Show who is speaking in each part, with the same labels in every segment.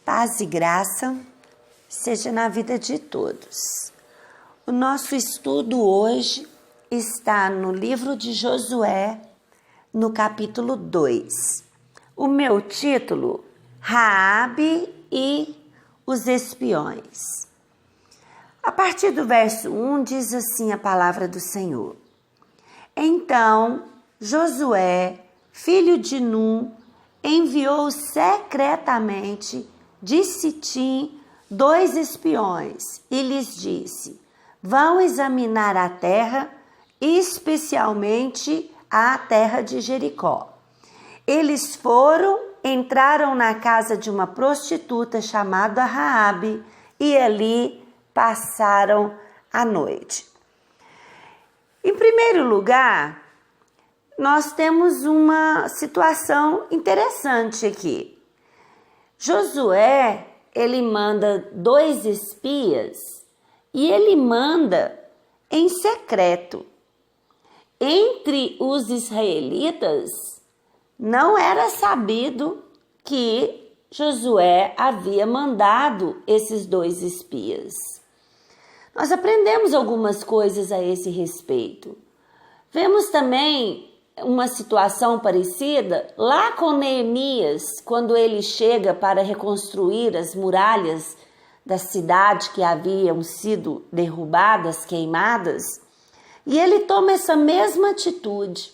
Speaker 1: Paz e graça seja na vida de todos. O nosso estudo hoje está no livro de Josué, no capítulo 2. O meu título, Raabe e os espiões. A partir do verso 1 diz assim a palavra do Senhor. Então Josué, filho de Nun, enviou secretamente de Sitim 2 espiões e lhes disse: vão examinar a terra, especialmente a terra de Jericó. Eles foram, entraram na casa de uma prostituta chamada Raabe e ali passaram a noite. Em primeiro lugar, nós temos uma situação interessante aqui. Josué, ele manda 2 espias e ele manda em secreto. Entre os israelitas, não era sabido que Josué havia mandado esses 2 espias. Nós aprendemos algumas coisas a esse respeito. Vemos também uma situação parecida lá com Neemias, quando ele chega para reconstruir as muralhas da cidade que haviam sido derrubadas, queimadas, e ele toma essa mesma atitude.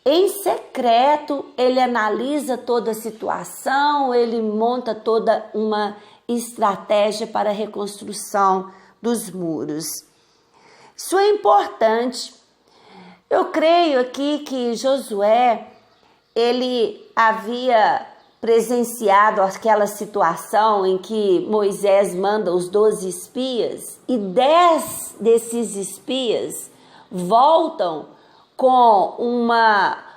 Speaker 1: Em secreto, ele analisa toda a situação, ele monta toda uma estratégia para a reconstrução dos muros. Isso é importante. Eu creio aqui que Josué, ele havia presenciado aquela situação em que Moisés manda os 12 espias e 10 desses espias voltam com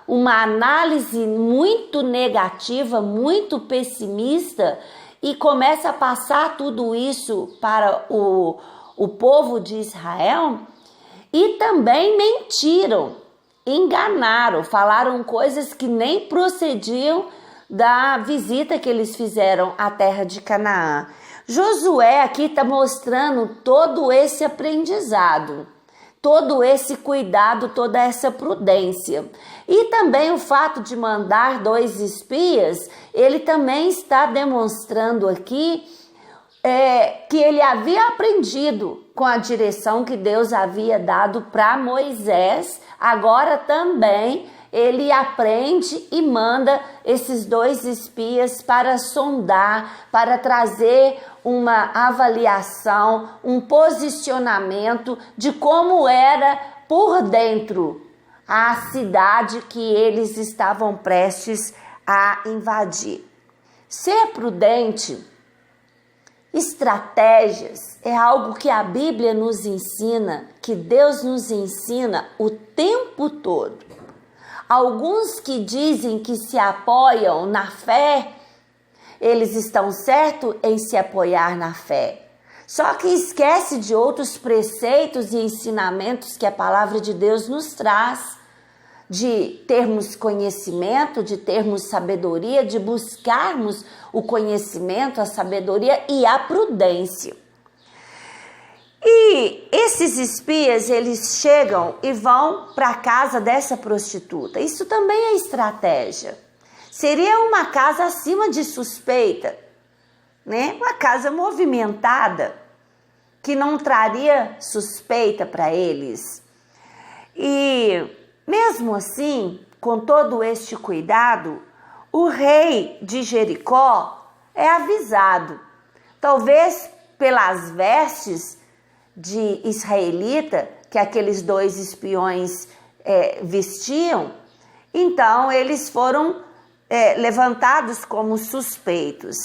Speaker 1: uma análise muito negativa, muito pessimista e começa a passar tudo isso para o povo de Israel. E também mentiram, enganaram, falaram coisas que nem procediam da visita que eles fizeram à terra de Canaã. Josué aqui está mostrando todo esse aprendizado, todo esse cuidado, toda essa prudência. E também o fato de mandar 2 espias, ele também está demonstrando aqui que ele havia aprendido com a direção que Deus havia dado para Moisés. Agora também ele aprende e manda esses 2 espias para sondar, para trazer uma avaliação, um posicionamento de como era por dentro a cidade que eles estavam prestes a invadir. Ser prudente, estratégias, é algo que a Bíblia nos ensina, que Deus nos ensina o tempo todo. Alguns que dizem que se apoiam na fé, eles estão certos em se apoiar na fé. Só que esquece de outros preceitos e ensinamentos que a palavra de Deus nos traz, de termos conhecimento, de termos sabedoria, de buscarmos o conhecimento, a sabedoria e a prudência. E esses espias, eles chegam e vão para a casa dessa prostituta. Isso também é estratégia. Seria uma casa acima de suspeita, né? Uma casa movimentada, que não traria suspeita para eles. E mesmo assim, com todo este cuidado, o rei de Jericó é avisado. Talvez pelas vestes de israelita que aqueles 2 espiões vestiam, então eles foram levantados como suspeitos.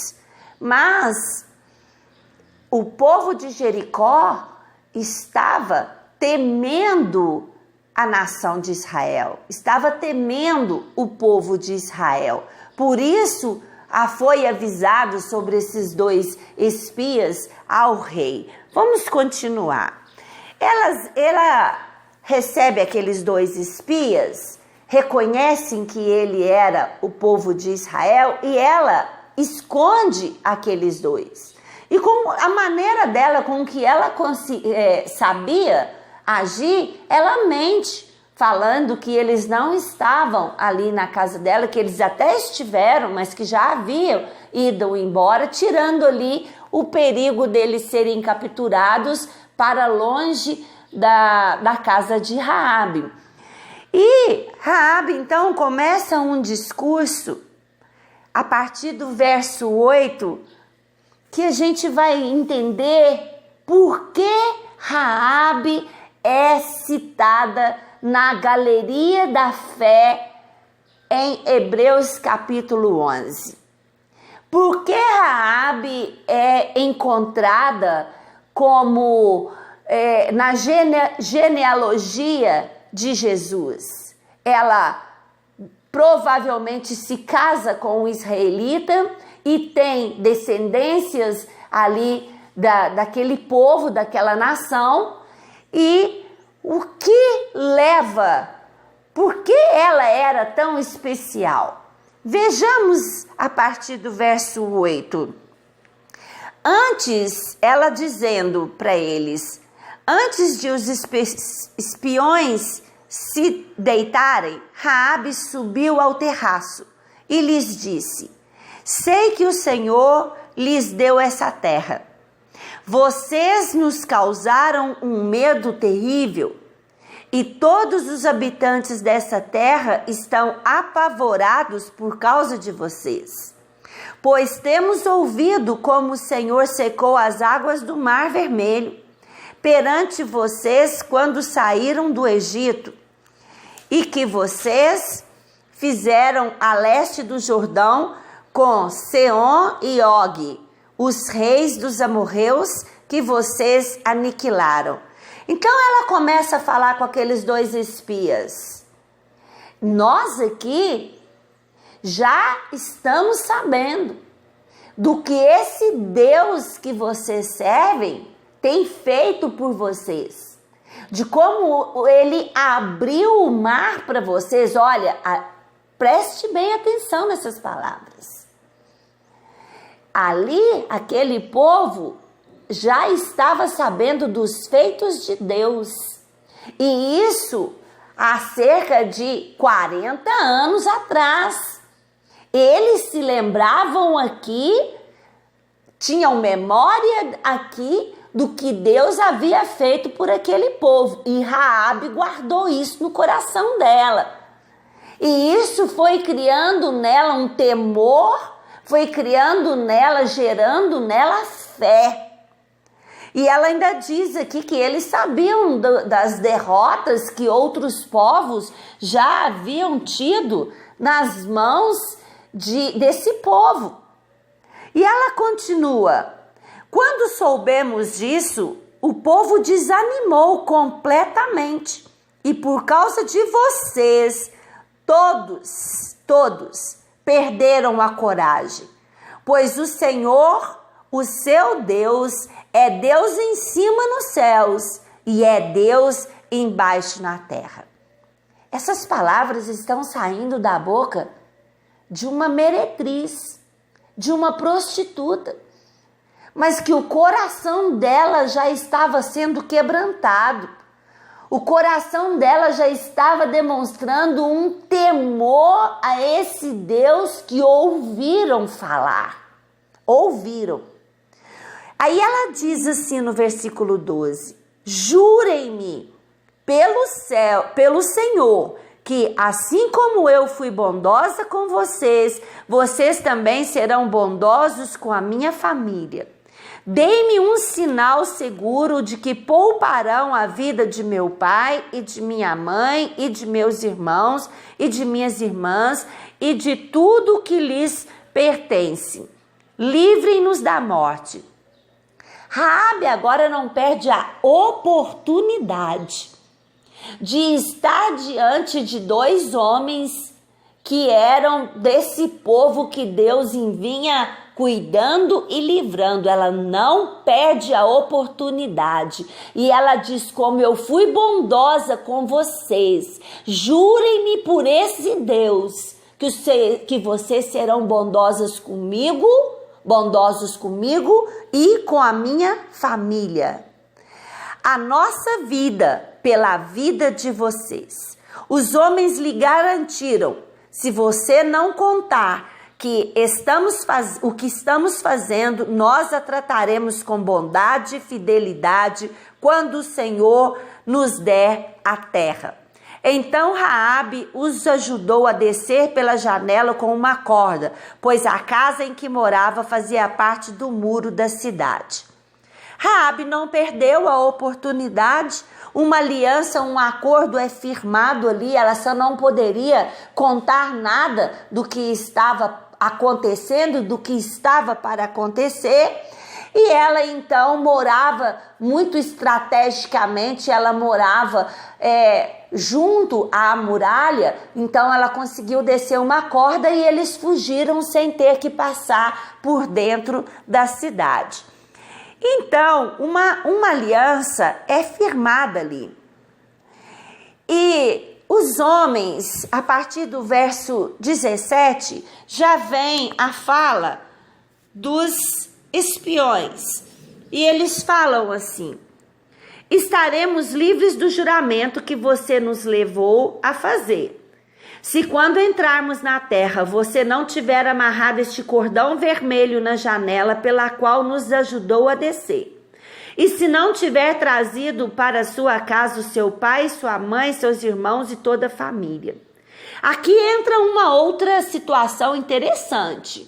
Speaker 1: Mas o povo de Jericó estava temendo a nação de Israel, estava temendo o povo de Israel. Por isso, foi avisado sobre esses 2 espias ao rei. Vamos continuar. Ela recebe aqueles 2 espias, reconhecem que ele era o povo de Israel e ela esconde aqueles dois. E com a maneira dela, com que ela sabia agir, ela mente, falando que eles não estavam ali na casa dela, que eles até estiveram, mas que já haviam ido embora, tirando ali o perigo deles serem capturados para longe da casa de Raabe. E Raabe então começa um discurso a partir do verso 8, que a gente vai entender por que Raabe é citada na galeria da fé em Hebreus capítulo 11. Por que Raabe é encontrada como na genealogia de Jesus? Ela provavelmente se casa com um israelita e tem descendências ali daquele povo, daquela nação. E o que leva? Por que ela era tão especial? Vejamos a partir do verso 8. Antes, ela dizendo para eles, antes de os espiões se deitarem, Raabe subiu ao terraço e lhes disse: sei que o Senhor lhes deu essa terra. Vocês nos causaram um medo terrível, e todos os habitantes dessa terra estão apavorados por causa de vocês. Pois temos ouvido como o Senhor secou as águas do Mar Vermelho perante vocês quando saíram do Egito, e que vocês fizeram a leste do Jordão com Seom e Og, os reis dos amorreus que vocês aniquilaram. Então ela começa a falar com aqueles dois espias. Nós aqui já estamos sabendo do que esse Deus que vocês servem tem feito por vocês. De como ele abriu o mar para vocês. Olha, preste bem atenção nessas palavras. Ali, aquele povo já estava sabendo dos feitos de Deus. E isso há cerca de 40 anos atrás. Eles se lembravam aqui, tinham memória aqui do que Deus havia feito por aquele povo. E Raabe guardou isso no coração dela. E isso foi criando nela um temor, foi criando nela, gerando nela fé. E ela ainda diz aqui que eles sabiam das derrotas que outros povos já haviam tido nas mãos desse povo. E ela continua: quando soubemos disso, o povo desanimou completamente. E por causa de vocês, todos perderam a coragem. Pois o Senhor, o seu Deus, é Deus em cima nos céus e é Deus embaixo na terra. Essas palavras estão saindo da boca de uma meretriz, de uma prostituta, mas que o coração dela já estava sendo quebrantado. O coração dela já estava demonstrando um temor a esse Deus que ouviram falar. Ouviram. Aí ela diz assim no versículo 12: jurem-me pelo Senhor, que assim como eu fui bondosa com vocês, vocês também serão bondosos com a minha família. Dei-me um sinal seguro de que pouparão a vida de meu pai e de minha mãe e de meus irmãos e de minhas irmãs e de tudo que lhes pertence. Livrem-nos da morte. Raabe agora não perde a oportunidade de estar diante de dois homens que eram desse povo que Deus vinha cuidando e livrando. Ela não perde a oportunidade. E ela diz: como eu fui bondosa com vocês, jurem-me por esse Deus que vocês serão bondosos comigo e com a minha família. A nossa vida pela vida de vocês. Os homens lhe garantiram, se você não contar que o que estamos fazendo, nós a trataremos com bondade e fidelidade quando o Senhor nos der a terra. Então Raabe os ajudou a descer pela janela com uma corda, pois a casa em que morava fazia parte do muro da cidade. Raabe não perdeu a oportunidade. Uma aliança, um acordo é firmado ali, ela só não poderia contar nada do que estava acontecendo, do que estava para acontecer. E ela então morava muito estrategicamente, ela morava junto à muralha, então ela conseguiu descer uma corda e eles fugiram sem ter que passar por dentro da cidade. Então, uma aliança é firmada ali. E os homens, a partir do verso 17, já vem a fala dos espiões. E eles falam assim: estaremos livres do juramento que você nos levou a fazer. Se quando entrarmos na terra você não tiver amarrado este cordão vermelho na janela pela qual nos ajudou a descer, e se não tiver trazido para sua casa o seu pai, sua mãe, seus irmãos e toda a família. Aqui entra uma outra situação interessante.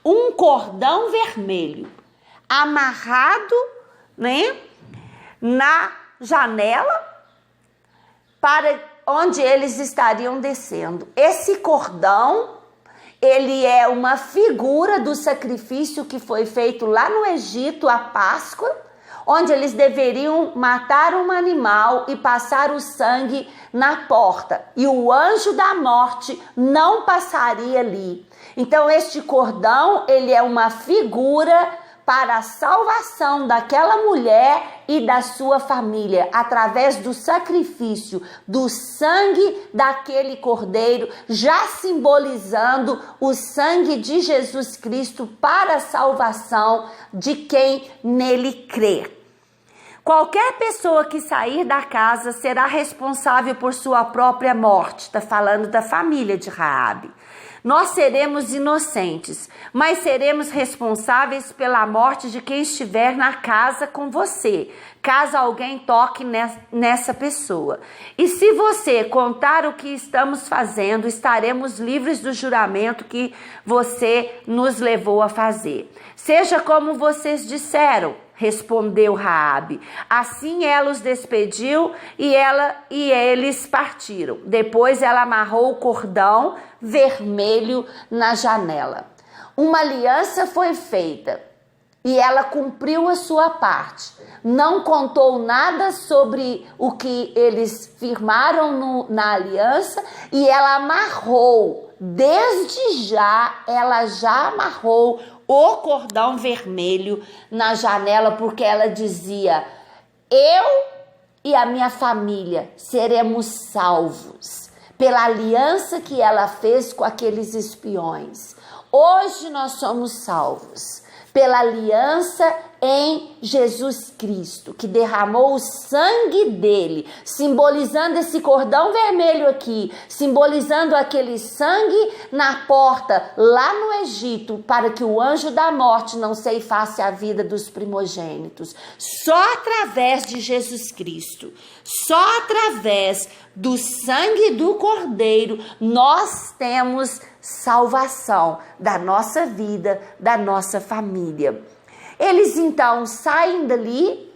Speaker 1: Um cordão vermelho amarrado, na janela para onde eles estariam descendo. Esse cordão, ele é uma figura do sacrifício que foi feito lá no Egito, a Páscoa, onde eles deveriam matar um animal e passar o sangue na porta. E o anjo da morte não passaria ali. Então, este cordão, ele é uma figura para a salvação daquela mulher e da sua família, através do sacrifício do sangue daquele cordeiro, já simbolizando o sangue de Jesus Cristo para a salvação de quem nele crê. Qualquer pessoa que sair da casa será responsável por sua própria morte. Está falando da família de Raabe. Nós seremos inocentes, mas seremos responsáveis pela morte de quem estiver na casa com você, caso alguém toque nessa pessoa. E se você contar o que estamos fazendo, estaremos livres do juramento que você nos levou a fazer. Seja como vocês disseram, respondeu Raabe. Assim ela os despediu e eles partiram. Depois ela amarrou o cordão vermelho na janela. Uma aliança foi feita e ela cumpriu a sua parte. Não contou nada sobre o que eles firmaram na aliança e ela amarrou. Desde já, ela já amarrou o cordão vermelho na janela, porque ela dizia: eu e a minha família seremos salvos pela aliança que ela fez com aqueles espiões. Hoje nós somos salvos pela aliança em Jesus Cristo, que derramou o sangue dele, simbolizando esse cordão vermelho aqui, simbolizando aquele sangue na porta lá no Egito, para que o anjo da morte não ceifasse a vida dos primogênitos. Só através de Jesus Cristo, só através do sangue do Cordeiro, nós temos salvação da nossa vida, da nossa família. Eles então saem dali,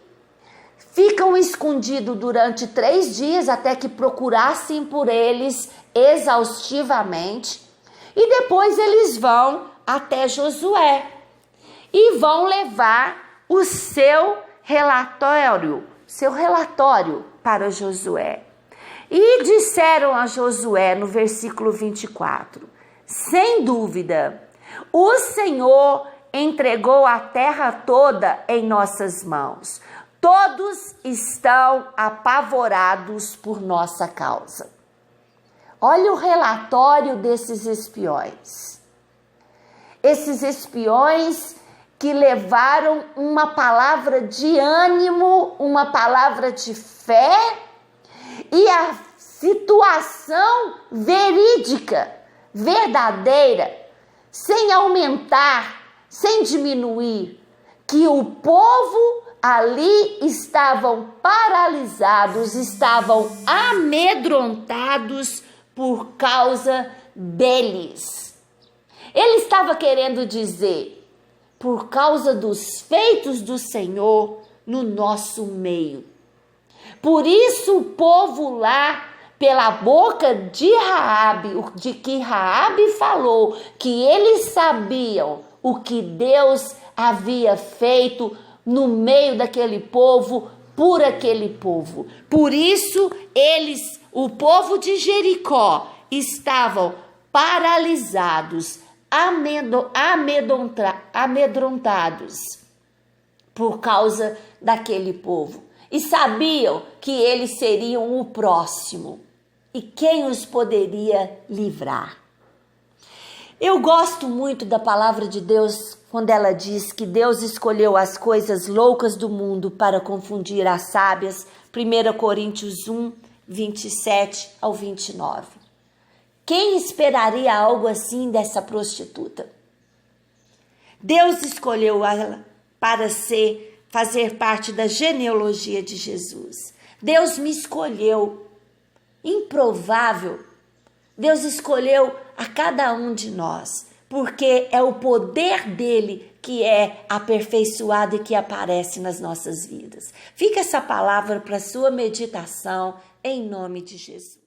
Speaker 1: ficam escondidos durante 3 dias até que procurassem por eles exaustivamente, e depois eles vão até Josué e vão levar o seu relatório para Josué. E disseram a Josué no versículo 24: sem dúvida, o Senhor entregou a terra toda em nossas mãos. Todos estão apavorados por nossa causa. Olha o relatório desses espiões. Esses espiões que levaram uma palavra de ânimo, uma palavra de fé e a situação verídica, verdadeira, sem aumentar, sem diminuir, que o povo ali estavam paralisados, estavam amedrontados por causa deles. Ele estava querendo dizer, por causa dos feitos do Senhor no nosso meio. Por isso o povo lá, pela boca de Raabe, de que Raabe falou, que eles sabiam o que Deus havia feito no meio daquele povo, por aquele povo. Por isso eles, o povo de Jericó, estavam paralisados, amedrontados por causa daquele povo. E sabiam que eles seriam o próximo. E quem os poderia livrar? Eu gosto muito da palavra de Deus quando ela diz que Deus escolheu as coisas loucas do mundo para confundir as sábias. 1 Coríntios 1, 27 ao 29. Quem esperaria algo assim dessa prostituta? Deus escolheu ela para fazer parte da genealogia de Jesus. Deus me escolheu. Improvável. Deus escolheu a cada um de nós, porque é o poder dele que é aperfeiçoado e que aparece nas nossas vidas. Fica essa palavra para sua meditação, em nome de Jesus.